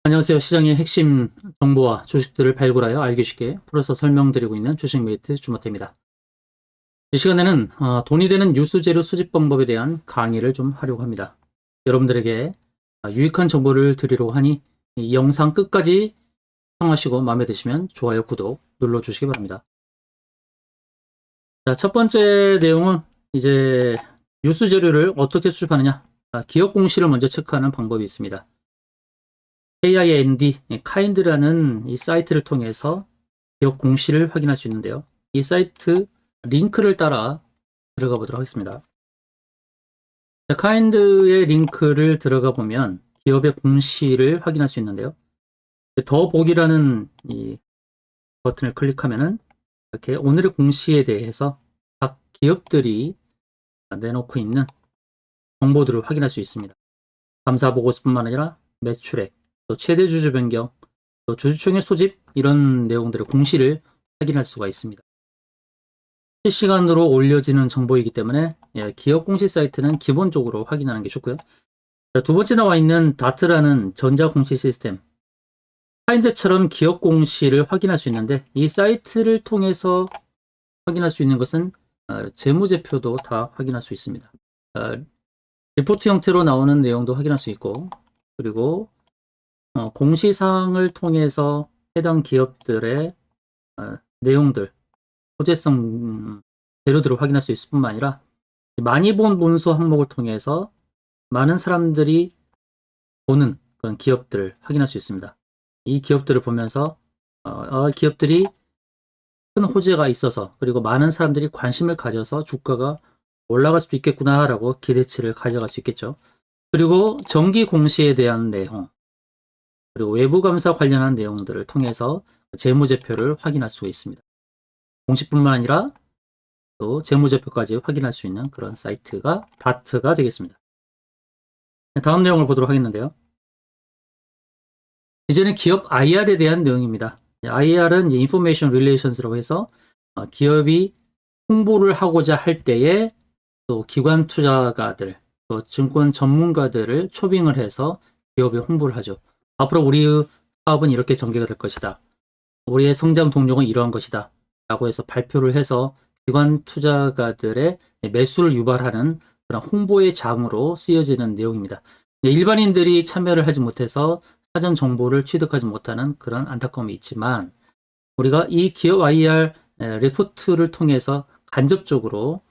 안녕하세요. 시장의 핵심 정보와 주식들을 발굴하여 알기 쉽게 풀어서 설명드리고 있는 주식메이트 주모태입니다. 이 시간에는 돈이 되는 뉴스 재료 수집 방법에 대한 강의를 좀 하려고 합니다. 여러분들에게 유익한 정보를 드리려고 하니 이 영상 끝까지 시청하시고 마음에 드시면 좋아요, 구독 눌러주시기 바랍니다. 자, 첫 번째 내용은 이제 뉴스 재료를 어떻게 수집하느냐. 기업 공시를 먼저 체크하는 방법이 있습니다. KIND, kind라는 이 사이트를 통해서 기업 공시를 확인할 수 있는데요. 이 사이트 링크를 따라 들어가 보도록 하겠습니다. kind의 링크를 들어가 보면 기업의 공시를 확인할 수 있는데요. 더 보기라는 이 버튼을 클릭하면은 이렇게 오늘의 공시에 대해서 각 기업들이 내놓고 있는 정보들을 확인할 수 있습니다. 감사 보고서뿐만 아니라 매출액, 또 최대 주주 변경, 또 주주총회 소집 이런 내용들의 공시를 확인할 수가 있습니다. 실시간으로 올려지는 정보이기 때문에 기업 공시 사이트는 기본적으로 확인하는 게 좋고요. 두 번째 나와 있는 다트라는 전자공시 시스템, 파인드처럼 기업 공시를 확인할 수 있는데 이 사이트를 통해서 확인할 수 있는 것은 재무제표도 다 확인할 수 있습니다. 리포트 형태로 나오는 내용도 확인할 수 있고, 그리고 공시사항을 통해서 해당 기업들의 내용들, 소재성 재료들을 확인할 수 있을 뿐만 아니라 많이 본 문서 항목을 통해서 많은 사람들이 보는 그런 기업들을 확인할 수 있습니다. 이 기업들을 보면서 기업들이 큰 호재가 있어서 그리고 많은 사람들이 관심을 가져서 주가가 올라갈 수도 있겠구나라고 기대치를 가져갈 수 있겠죠. 그리고 정기 공시에 대한 내용, 그리고 외부 감사 관련한 내용들을 통해서 재무제표를 확인할 수가 있습니다. 공시뿐만 아니라 또 재무제표까지 확인할 수 있는 그런 사이트가 다트가 되겠습니다. 다음 내용을 보도록 하겠는데요. 이제는 기업 IR에 대한 내용입니다. IR은 Information Relations라고 해서 기업이 홍보를 하고자 할 때에 또 기관 투자가들, 또 증권 전문가들을 초빙을 해서 기업에 홍보를 하죠. 앞으로 우리의 사업은 이렇게 전개가 될 것이다. 우리의 성장 동력은 이러한 것이다. 라고 해서 발표를 해서 기관 투자가들의 매수를 유발하는 그런 홍보의 장으로 쓰여지는 내용입니다. 일반인들이 참여를 하지 못해서 사전 정보를 취득하지 못하는 그런 안타까움이 있지만 우리가 이 기업 IR 리포트를 통해서 간접적으로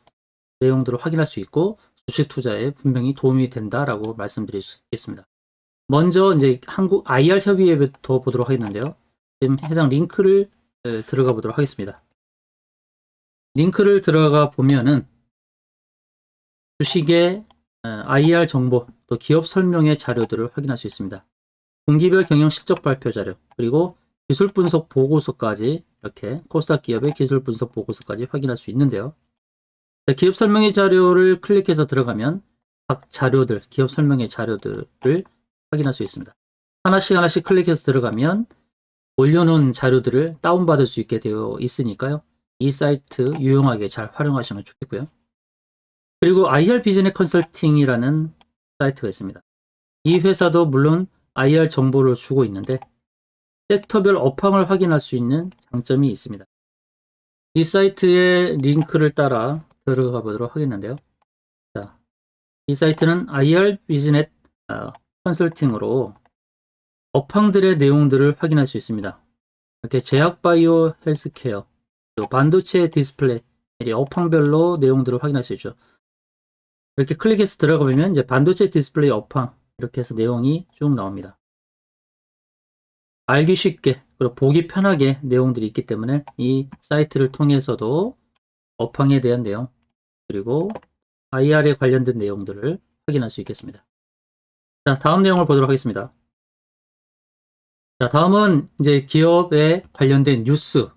내용들을 확인할 수 있고 주식 투자에 분명히 도움이 된다라고 말씀드릴 수 있겠습니다. 먼저 이제 한국 IR 협의회부터 보도록 하겠는데요. 지금 해당 링크를 들어가 보도록 하겠습니다. 링크를 들어가 보면은 주식의 IR 정보 또 기업 설명의 자료들을 확인할 수 있습니다. 분기별 경영 실적 발표 자료 그리고 기술 분석 보고서까지 이렇게 코스닥 기업의 기술 분석 보고서까지 확인할 수 있는데요. 기업 설명의 자료를 클릭해서 들어가면 각 자료들, 기업 설명의 자료들을 확인할 수 있습니다. 하나씩 클릭해서 들어가면 올려놓은 자료들을 다운받을 수 있게 되어 있으니까요. 이 사이트 유용하게 잘 활용하시면 좋겠고요. 그리고 IR 비즈니스 컨설팅이라는 사이트가 있습니다. 이 회사도 물론 IR 정보를 주고 있는데 섹터별 업황을 확인할 수 있는 장점이 있습니다. 이 사이트의 링크를 따라 들어가 보도록 하겠는데요. 자, 이 사이트는 IR 비즈니스 컨설팅으로 업황들의 내용들을 확인할 수 있습니다. 이렇게 제약바이오 헬스케어, 또 반도체 디스플레이, 업황별로 내용들을 확인할 수 있죠. 이렇게 클릭해서 들어가 보면 이제 반도체 디스플레이 업황 이렇게 해서 내용이 쭉 나옵니다. 알기 쉽게 그리고 보기 편하게 내용들이 있기 때문에 이 사이트를 통해서도 업황에 대한 내용 그리고 IR에 관련된 내용들을 확인할 수 있겠습니다. 자, 다음 내용을 보도록 하겠습니다. 자, 다음은 이제 기업에 관련된 뉴스,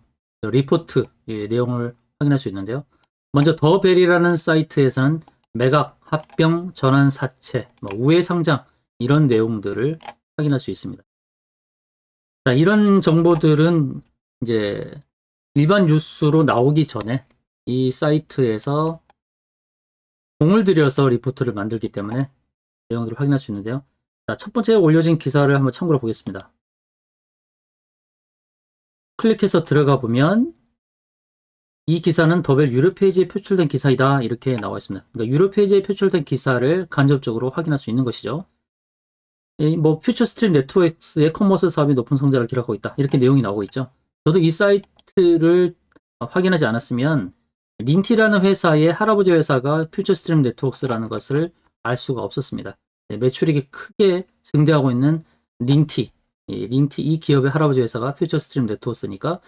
리포트 내용을 확인할 수 있는데요. 먼저 더벨이라는 사이트에서는 매각, 합병, 전환, 사채, 우회 상장 이런 내용들을 확인할 수 있습니다. 자, 이런 정보들은 이제 일반 뉴스로 나오기 전에 이 사이트에서 공을 들여서 리포트를 만들기 때문에 내용들을 확인할 수 있는데요. 자, 첫 번째 올려진 기사를 한번 참고로 보겠습니다. 클릭해서 들어가 보면 이 기사는 더벨 유료 페이지에 표출된 기사이다 이렇게 나와 있습니다. 그러니까 유료 페이지에 표출된 기사를 간접적으로 확인할 수 있는 것이죠. 뭐 퓨처 스트림 네트워크스의 커머스 사업이 높은 성장을 기록하고 있다 이렇게 내용이 나오고 있죠. 저도 이 사이트를 확인하지 않았으면 린티라는 회사의 할아버지 회사가 퓨처 스트림 네트워크스라는 것을 알 수가 없었습니다. 매출액이 크게 증대하고 있는 린티 이 기업의 할아버지 회사가 퓨처 스트림 네트워크스니까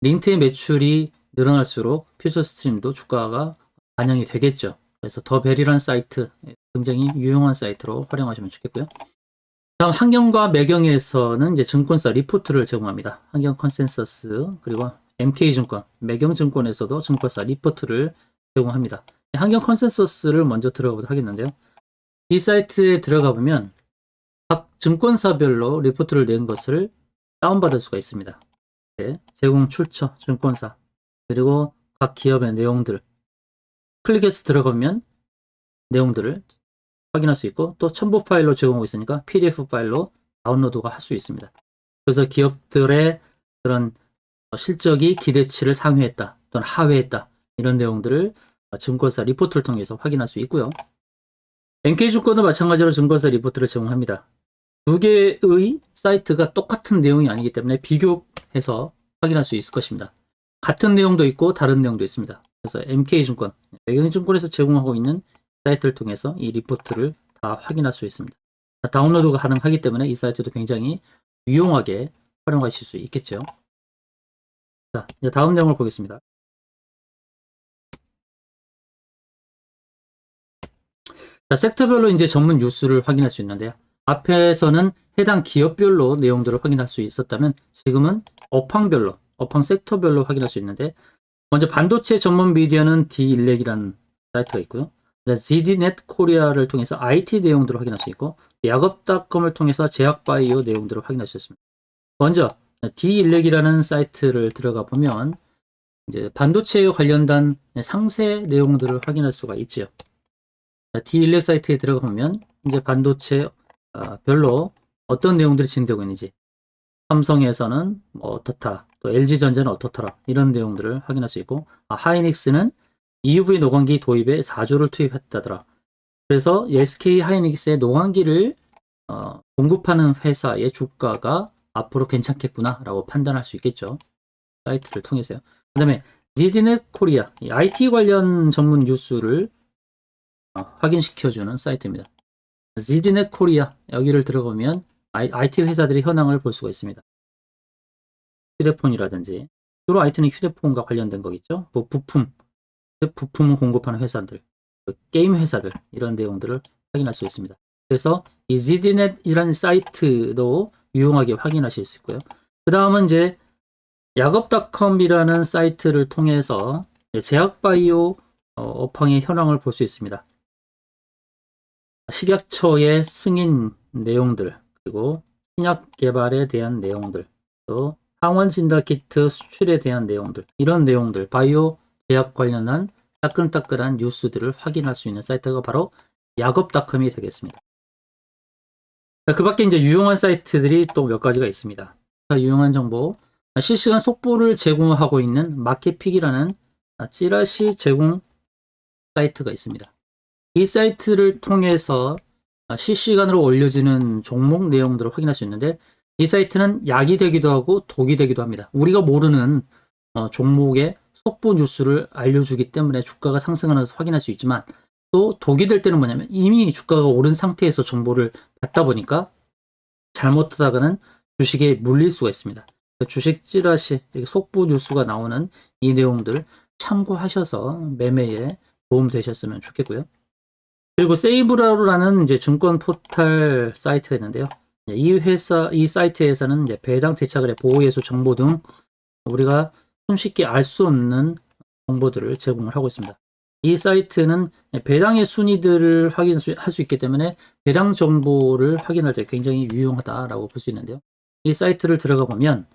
린트의 매출이 늘어날수록 퓨처 스트림도 주가가 반영이 되겠죠. 그래서 더벨이라는 사이트 굉장히 유용한 사이트로 활용하시면 좋겠고요. 다음 환경과 매경에서는 이제 증권사 리포트를 제공합니다. 환경 컨센서스 그리고 MK증권, 매경증권에서도 증권사 리포트를 제공합니다. 환경 컨센서스를 먼저 들어가 보도록 하겠는데요. 이 사이트에 들어가 보면 각 증권사별로 리포트를 낸 것을 다운받을 수가 있습니다. 네, 제공 출처, 증권사, 그리고 각 기업의 내용들 클릭해서 들어가면 내용들을 확인할 수 있고 또 첨부 파일로 제공하고 있으니까 PDF 파일로 다운로드가 할 수 있습니다. 그래서 기업들의 그런 실적이 기대치를 상회했다 또는 하회했다 이런 내용들을 증권사 리포트를 통해서 확인할 수 있고요. NK증권도 마찬가지로 증권사 리포트를 제공합니다. 두 개의 사이트가 똑같은 내용이 아니기 때문에 비교해서 확인할 수 있을 것입니다. 같은 내용도 있고 다른 내용도 있습니다. 그래서 MK증권, 매경증권에서 제공하고 있는 사이트를 통해서 이 리포트를 다 확인할 수 있습니다. 다운로드가 가능하기 때문에 이 사이트도 굉장히 유용하게 활용하실 수 있겠죠. 자, 이제 다음 내용을 보겠습니다. 자, 섹터별로 이제 전문 뉴스를 확인할 수 있는데요. 앞에서는 해당 기업별로 내용들을 확인할 수 있었다면 지금은 업황별로, 업황 섹터별로 확인할 수 있는데 먼저 반도체 전문 미디어는 D1렉이라는 사이트가 있고요. ZDNet 코리아를 통해서 IT 내용들을 확인할 수 있고 약업닷컴을 통해서 제약바이오 내용들을 확인할 수 있습니다. 먼저 D1렉이라는 사이트를 들어가 보면 이제 반도체에 관련된 상세 내용들을 확인할 수가 있죠. D1렉 사이트에 들어가 보면 이제 반도체 별로 어떤 내용들이 진행되고 있는지 삼성에서는 뭐 어떻다, 또 LG전자는 어떻더라 이런 내용들을 확인할 수 있고 하이닉스는 EUV 노광기 도입에 4조를 투입했다더라. 그래서 SK 하이닉스의 노광기를 공급하는 회사의 주가가 앞으로 괜찮겠구나 라고 판단할 수 있겠죠. 사이트를 통해서요. 그 다음에 ZDNet 코리아 IT 관련 전문 뉴스를 확인시켜주는 사이트입니다. ZDNet 코리아 여기를 들어가면 IT 회사들의 현황을 볼 수가 있습니다. 휴대폰이라든지 주로 IT는 휴대폰과 관련된 거겠죠. 뭐 부품을 공급하는 회사들, 게임 회사들 이런 내용들을 확인할 수 있습니다. 그래서 이 ZDNet이라는 사이트도 유용하게 확인하실 수 있고요. 그 다음은 이제 약업닷컴이라는 사이트를 통해서 제약바이오 업황의 현황을 볼 수 있습니다. 식약처의 승인 내용들, 그리고 신약 개발에 대한 내용들, 또 항원 진단 키트 수출에 대한 내용들, 이런 내용들, 바이오 제약 관련한 따끈따끈한 뉴스들을 확인할 수 있는 사이트가 바로 약업닷컴이 되겠습니다. 그 밖에 이제 유용한 사이트들이 또 몇 가지가 있습니다. 유용한 정보, 실시간 속보를 제공하고 있는 마켓픽이라는 찌라시 제공 사이트가 있습니다. 이 사이트를 통해서 실시간으로 올려지는 종목 내용들을 확인할 수 있는데 이 사이트는 약이 되기도 하고 독이 되기도 합니다. 우리가 모르는 종목의 속보 뉴스를 알려주기 때문에 주가가 상승하는 것을 확인할 수 있지만 또 독이 될 때는 뭐냐면 이미 주가가 오른 상태에서 정보를 받다 보니까 잘못하다가는 주식에 물릴 수가 있습니다. 주식 찌라시 속보 뉴스가 나오는 이 내용들 참고하셔서 매매에 도움 되셨으면 좋겠고요. 그리고 세이브라로라는 이제 증권 포털 사이트가 있는데요. 이 사이트에서는 이제 배당 대차거래 보호예수 정보 등 우리가 손쉽게 알 수 없는 정보들을 제공을 하고 있습니다. 이 사이트는 배당의 순위들을 확인할 수 있기 때문에 배당 정보를 확인할 때 굉장히 유용하다라고 볼 수 있는데요. 이 사이트를 들어가 보면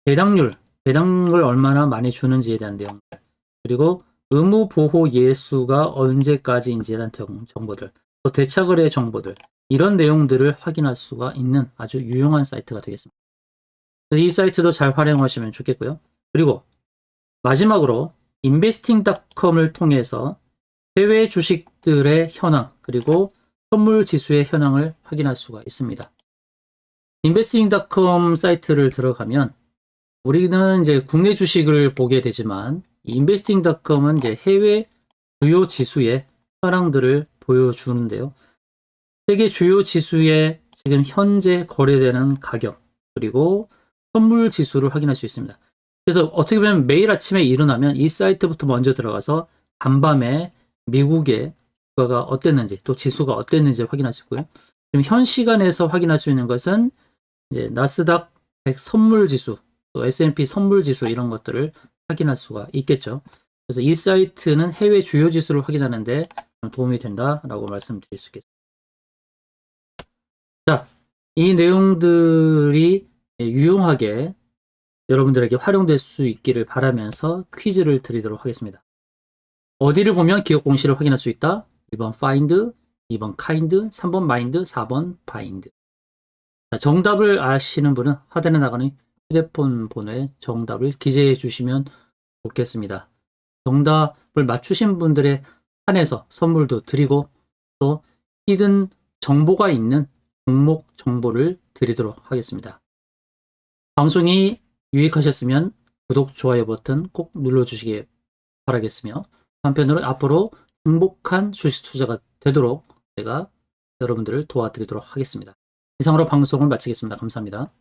배당률, 배당을 얼마나 많이 주는지에 대한 내용들, 그리고 의무 보호 예수가 언제까지인지에 대한 정보들, 또 대차거래 정보들, 이런 내용들을 확인할 수가 있는 아주 유용한 사이트가 되겠습니다. 그래서 이 사이트도 잘 활용하시면 좋겠고요. 그리고 마지막으로 investing.com을 통해서 해외 주식들의 현황 그리고 선물 지수의 현황을 확인할 수가 있습니다. investing.com 사이트를 들어가면 우리는 이제 국내 주식을 보게 되지만 investing.com은 이제 해외 주요 지수의 현황들을 보여주는데요. 세계 주요 지수의 지금 현재 거래되는 가격 그리고 선물 지수를 확인할 수 있습니다. 그래서 어떻게 보면 매일 아침에 일어나면 이 사이트부터 먼저 들어가서 간밤에 미국의 주가가 어땠는지 또 지수가 어땠는지 확인할 수 있고요. 지금 현 시간에서 확인할 수 있는 것은 이제 나스닥 100 선물 지수, 또 S&P 선물 지수 이런 것들을 확인할 수가 있겠죠. 그래서 이 사이트는 해외 주요 지수를 확인하는데 도움이 된다라고 말씀드릴 수 있겠습니다. 자, 이 내용들이 유용하게 여러분들에게 활용될 수 있기를 바라면서 퀴즈를 드리도록 하겠습니다. 어디를 보면 기업 공시를 확인할 수 있다? 1번 find, 2번 kind, 3번 mind, 4번 bind. 자, 정답을 아시는 분은 하단에 나가는 휴대폰 번호에 정답을 기재해 주시면 좋겠습니다. 정답을 맞추신 분들의 한해서 선물도 드리고 또 히든 정보가 있는 종목 정보를 드리도록 하겠습니다. 방송이 유익하셨으면 구독, 좋아요 버튼 꼭 눌러주시기 바라겠으며 한편으로 앞으로 행복한 주식 투자가 되도록 제가 여러분들을 도와드리도록 하겠습니다. 이상으로 방송을 마치겠습니다. 감사합니다.